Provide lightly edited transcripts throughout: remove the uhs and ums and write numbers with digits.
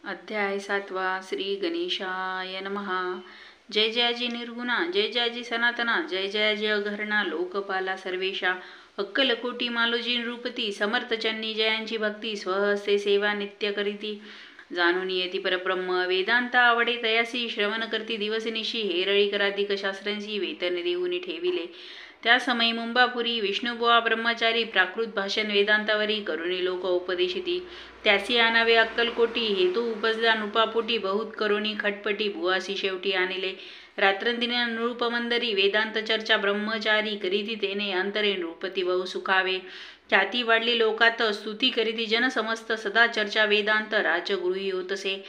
अध्याय 7वा. श्री गणेशाय नमः. जय जयाजी निर्गुणा, जय जयाजी सनातना, जय जयाजी अघरणा, लोकपाला सर्वेशा, अक्कलकोटी मालोजी नृपती, समर्थ चन्नी जयांची भक्ती, स्वहस्ते सेवा नित्य करीती, जाणून येती परब्रह्म वेदांत आवडे तयासी, श्रवण करती दिवसनिशी, हेरळी कराधिक शास्त्रांशी, वेतन देऊनी ठेविले. त्या समयी मुंबापुरी विष्णुबुवा ब्रह्मचारी, प्राकृत भाषण वेदांतावरी, करुणी लोक उपदेशिती, त्यासी आणावे अक्कलकोटी, हेतू उपजला नृपापोटी, बहुत करुणी खटपटी, बुवासी शेवटी आणले. रात्रंदिन नृपमंदरी, वेदांत चर्चा ब्रह्मचारी, करीती तेने अंतरे, नृपती बहु सुखावे. ख्याती वाढली लोकात, स्तुती करीती जन समस्त, सदा चर्चा वेदांत, राजगृही होतसे.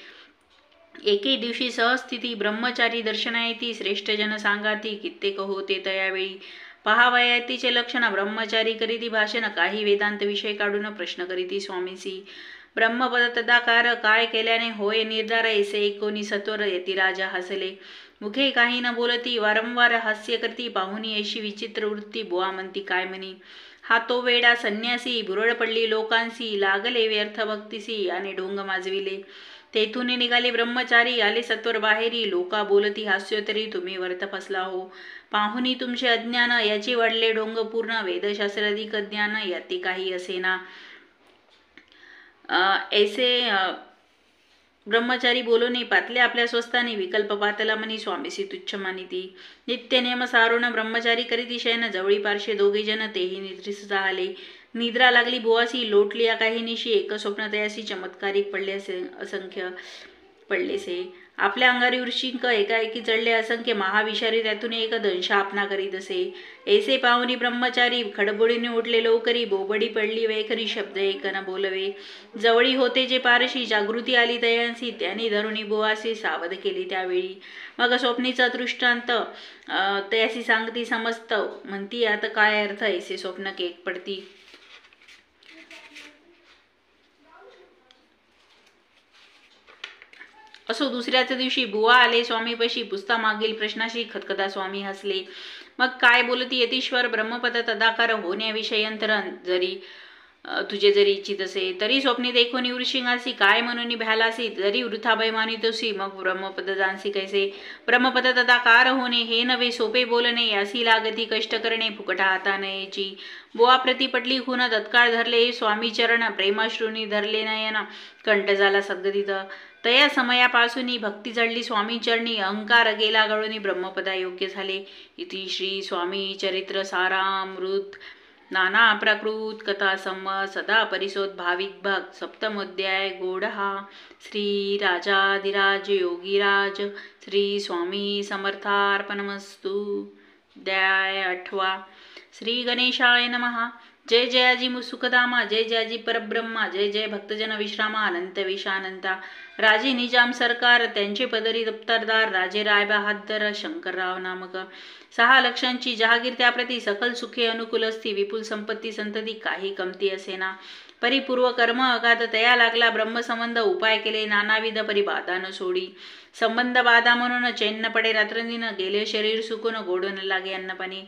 एके दिवशी सहस्थिती, ब्रह्मचारी दर्शना येती, श्रेष्ठ जन सांगाती, कित्येक होते तयावेळी. पहावयातीचे लक्षण, ब्रह्मचारी करीती भाषण, काही वेदांत विषय काढून प्रश्न करीती स्वामीसी. ब्रह्मपद तदाकार, काय केल्याने होय निर्धार, ऐसे कोणी सत्वर, यतिराजा हसले. मुखे काही न बोलती, वारंवार हास्य करती, पाहुनी अशी विचित्र वृत्ती, बुवा म्हणती काय म्हणी. हा तो वेडा संन्यासी, भुरळ पडली लोकांसी, लागले व्यर्थ भक्तीसी, आणि डोंग माजविले. तेथून निघाले ब्रह्मचारी, आले सत्वर बाहेरी, लोका बोलती हास्योतरी, तुम्ही व्यर्थ फसला हो. पाहुनी तुमचे अज्ञान, याची वाढले डोंग पूर्ण, वेदशास्त्र अधिक ज्ञान, याती काही असेना. ऐसे ब्रह्मचारी बोलोने, पातले आपल्या स्वस्ताने, विकल्प पातला मनी, स्वामीसी तुच्छ मानिती. नित्य नियम सारोण ब्रह्मचारी करीती शयन, जवळी पार्श्वे दोघे जन, तेही निद्रिस जाहले. निद्रा लागली बुवासी, लोटली काही निशी, एक स्वप्न तयासी, चमत्कारिक पडले असंख्य पडलेसे. आपल्या अंगारी वृश्चिक एकाएकी चढले असंख्य, महाविषारी त्यातून एक दंश आपणा करीत असे. ऐसे पाहुनी ब्रह्मचारी, खडबडीने उठले लवकरी, बोबडी पडली वैखरी, शब्द एक न बोलवे. जवळी होते जे पारशी, जागृती आली तयांसी, त्यांनी धरुणी बुवासी सावध केली त्यावेळी. मग स्वप्नीचा दृष्टांत तयासी सांगती समस्त, म्हणती आता काय अर्थ, ऐसे स्वप्न केक पडती. असो दुसऱ्याच दिवशी बुवा आले स्वामीपाशी, पुसता मागील प्रश्नाशी, खतखता स्वामी हसले. मग काय बोलती यतीश्वर, ब्रह्मपद तदाकार होण्याविषयंतरण, जरी तुझे जरी इच्छित असे, तरी स्वप्नी देखून वृषिंगासी, काय म्हणून भ्यालासी, जरी वृथाभय मानितोसी, मग ब्रह्मपद जाणसी कैसे. ब्रह्मपद तदाकार होणे हे नव्हे सोपे बोलणे, यासी लागती कष्ट करणे, फुकटा हाता नयेची. बुवा प्रति पटली खून, तत्काळ धरले स्वामी चरण, प्रेमाश्रूनी धरले नयन, कंठ झाला सद्गदित. तया समयापासून भक्ती जडली स्वामी चरणी, अहंकार गेला गळून, ब्रह्मपदा योग्य झाले. इति श्री स्वामी चरित्र सारामृत नाना प्राकृत कथा संमत सदा परिसोद भाविक भाग. सप्तमोध्याय गोडहा. श्री राजाधिराज योगीराज श्री स्वामी समर्थार्पणमस्तु. अध्याय 8वा. श्री गणेशाय नमः. जय जयाजी सुखधामा, जय जयाजी परब्रह्मा, जय जय भक्तजन विश्रामा, अनंत विशानंता. राजे निजाम सरकार, त्यांचे पदरी दप्तरदार, राजे रायबा हातधर, शंकरराव नामक. 6 लक्षांची जहागीर त्याप्रती, सकल सुखे अनुकूल असती, विपुल संपत्ती संतती, काही कमती असेना. परिपूर्व कर्म अगाध तया लागला, ब्रह्मसंबंध उपाय केले नानाविध, परी बाधा न सोडी. संबंध बाधा म्हणून चैन पडे रात्रंदिन, गेले शरीर सुकून, गोड न लागे अन्नपाणी.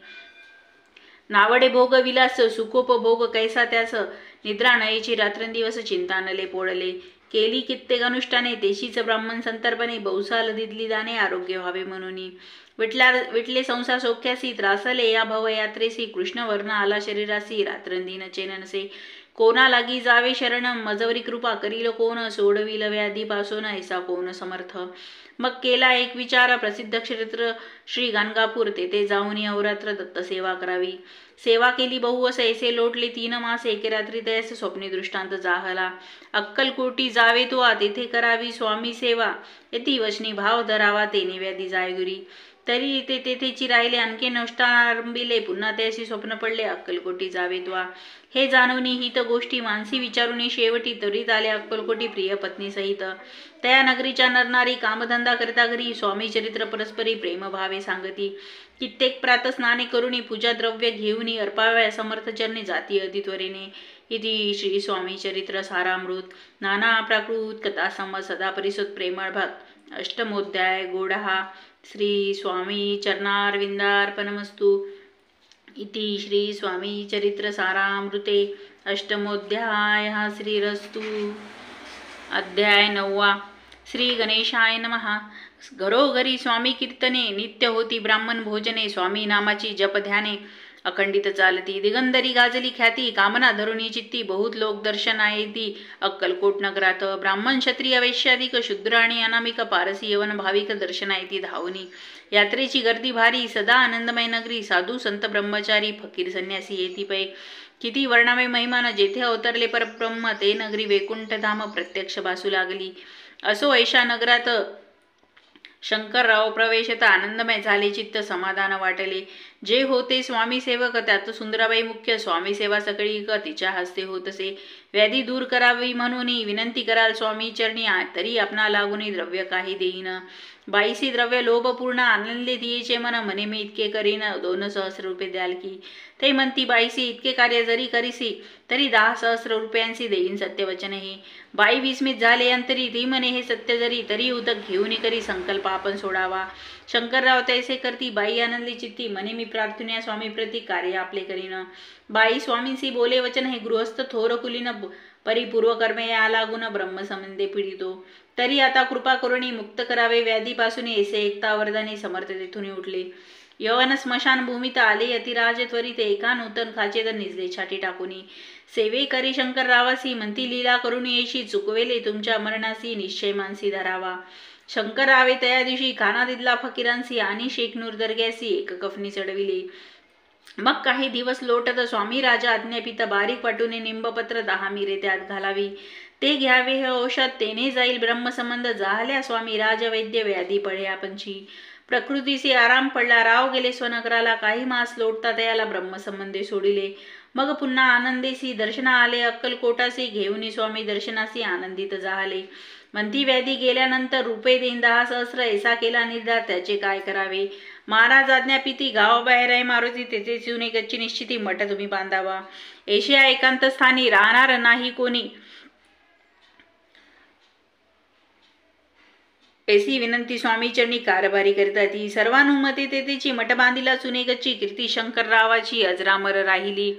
नावडे भोग विलास, सुखोपभोग कैसा त्यास, निद्रा नयेची रात्रंदिवस, चिंता नले पोळले. केली कित्येक अनुष्ठाने, देशीच ब्राह्मण संतर्पणे, बहुसाल दिदली दाने, आरोग्य व्हावे म्हणून. विटले संसार सौख्यासी, त्रासले या भवयात्रेसी, कृष्ण वर्ण आला शरीरासी, रात्रंदिन चैन नसे. कोणा लागी जावे शरण, मजवरी कृपा करील कोण, सोडविल व्याधीपासून, ऐसा कोण समर्थ. मग केला एक विचार, प्रसिद्ध क्षेत्र श्री गाणगापूर, तेथे जाऊन अहोरात्र दत्त सेवा करावी. सेवा केली बहु अस, ऐसे लोटले 3 मास, एके रात्री तयास स्वप्नी दृष्टांत जाहला. अक्कलकोटी जावे तो, तेथे करावी स्वामी सेवा, यती वचनी भाव धरावा, ते निव्याधी जायगुरी. तरी ते तेथेची राहिले, आणखी नष्टारंभिले, पुन्हा त्याशी स्वप्न पडले, अक्कलकोटी जावे तो. हे जाणवणी हित गोष्टी, मानसी विचारुनी शेवटी, त्वरित आले अक्कलकोटी प्रिय पत्नी सहित. त्या नगरीच्या नरनारी, कामधंदा करता घरी, स्वामी चरित्र परस्परी प्रेम भावे सांगती. कित्येक प्रात स्नाने करुणी, पूजा द्रव्य घेऊनी, अर्पाव्या समर्थ चरणी, जाती अतित्वरेने. इति श्री स्वामी चरित्र सारामृत नाना प्राकृत कथा संमत सदा परिसोद प्रेमळ भाग. अष्टमोध्याय गोडहा. श्री स्वामी चरणारविंदार्पणमस्तु. इति श्री स्वामी चरित्र सारामृते अष्टमोध्याय. श्रीरस्तु. अध्याय 9वा. श्री गणेशाय नमः. घरोघरी स्वामी कीर्तने, नित्य होती ब्राह्मण भोजने, स्वामी नामाची जप ध्याने अखंडित चालती. दिगंधरी गाजली ख्याती, कामना धरुणी चित्ती, बहुत लोक दर्शना येती अक्कलकोट नगरात. ब्राह्मण क्षत्रिय वैश्यादिक शूद्र आणि अनामिक पारसी यवन भाविक दर्शना येती धावनी. यात्रेची गर्दी भारी, सदा आनंदमय नगरी, साधू संत ब्रह्मचारी फकीर संन्यासी येती पै. किती वर्णावे महिमान, जेथे अवतरले परब्रह्म, ते नगरी वैकुंठ धाम प्रत्यक्ष भासू लागली. असो ऐशा नगरात शंकरराव प्रवेशता, आनंदमय झाले चित्त, समाधान वाटले. जे होते स्वामी सेवक, त्यात सुंदराबाई मुख्य. स्वामी सेवा सगळी तिच्या हस्ते होतसे. व्याधी दूर करावी म्हणून विनंती कराल स्वामी चरणी, तरी आपणा लागून द्रव्य काही देईन. बाईसी द्रव्य लोभपूर्ण, आनंदे दियेचे मन, म्हणे मी इतके करीन, 2,000 रुपये द्याल की. ते म्हणती बाईसी, इतके कार्य जरी करीसी, तरी 10,000 रुपयांची देईन सत्यवचन हे. बाई विस्मित झाले अंतरी, ती म्हणे हे सत्य जरी, तरी उदक घेऊन करी संकल्प आपण सोडावा. शंकरराव तैसे करती, बाई आनंदली चित्ती, म्हणे मी प्रार्थना स्वामी प्रती कार्य आपले करीन. बाई स्वामींशी बोले वचन हे, गृहस्थ थोर कुलीन, परिपूर्व कर्मे या लागून ब्रह्मसंबंधे पीडितो. तरी आता कृपा करुणी मुक्त करावे व्याधीपासून, ऐसे एकता वरदानी समर्थ तेथून उठले. यवन स्मशान भूमीत आले अतिराज त्वरित, एका नूतन खाचेत निजले छाटी टाकुनी. सेवे करी शंकररावासी, म्हणती लीला करून येशी, चुकवेले तुमच्या मरणासी, निश्चय मानसी धरावा. शंकररावे त्या दिवशी खाना दिदला फकीरांसी, आणि शेखनूर दर्ग्यासी एक कफनी चढविले. मग काही दिवस लोटत स्वामी राजा आज्ञापित, बारीक वाटून निंबपत्र 10 मिरे त्यात घालावी. ते घ्यावे हे औषध, तेने जाईल ब्रह्मसंबंध. झाल्या स्वामी राजवैद्य, व्याधी पडल्या पंची. प्रकृतीचे आराम पडला, राव गेले स्वनगराला. काही मास लोटता तयाला, ब्रह्मसंबंधे सोडिले. मग पुन्हा आनंदेसी दर्शना आले अक्कलकोटासी, घेऊन स्वामी दर्शनासी आनंदित झाले. म्हणती व्याधी गेल्यानंतर रुपये देईन 10,000, ऐसा केला निर्धार, त्याचे काय करावे. महाराज आज्ञापिती, गावाबाहेर आहे मारुती, तेथे चुने गच्ची निश्चिती, मठ तुम्ही बांधावा. एशिया एकांत स्थानी, राहणार नाही कोणी, ऐसी विनंती स्वामी चरणी कारभारी करिता ती. सर्वानुमते तेथेची मठ बांधिला चुने गच्ची, कीर्ती शंकररावाची अजरामर राहिली.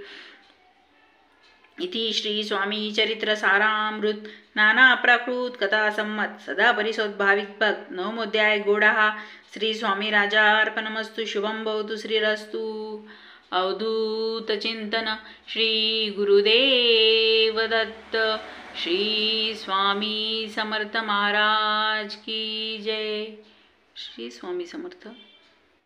इति श्री स्वामी चरित्र सारामृत नाना अप्राकृत कथा संमत सदा परिसोद्भाविक भक्त नवमोध्याय गोडा. श्री स्वामी राजार्पणमस्तु. शुभम भवतु. श्रीरस्तु. अवधूत चिंतन. श्री गुरुदेव दत्त. श्री स्वामी समर्थ महाराज की जय. श्री स्वामी समर्थ.